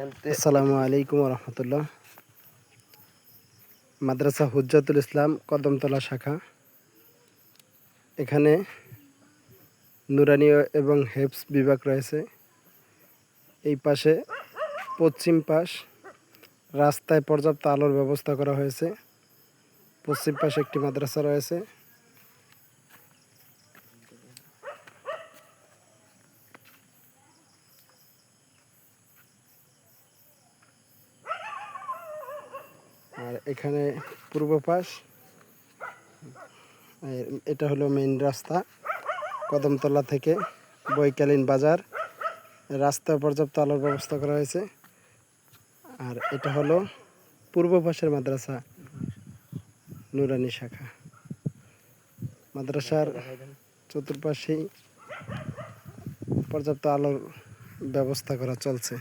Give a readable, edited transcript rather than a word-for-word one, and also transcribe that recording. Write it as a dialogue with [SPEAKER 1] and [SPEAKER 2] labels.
[SPEAKER 1] আসসালামু আলাইকুম রহমতুল্লাহ। মাদ্রাসা হুজ্জাতুল ইসলাম কদমতলা শাখা। এখানে নুরানি এবং হেফজ বিভাগ রয়েছে। এই পাশে পশ্চিম পাশ রাস্তায় পর্যাপ্ত আলোর ব্যবস্থা করা হয়েছে। পশ্চিম পাশে একটি মাদ্রাসা রয়েছে। আর এখানে পূর্ব পাশ, এটা হলো মেইন রাস্তা কদমতলা থেকে বৈকালীন বাজার। রাস্তায় পর্যাপ্ত আলোর ব্যবস্থা করা হয়েছে। আর এটা হলো পূর্ব পাশের মাদ্রাসা নুরানি শাখা। মাদ্রাসার চতুর্পাশেই পর্যাপ্ত আলোর ব্যবস্থা করা চলছে।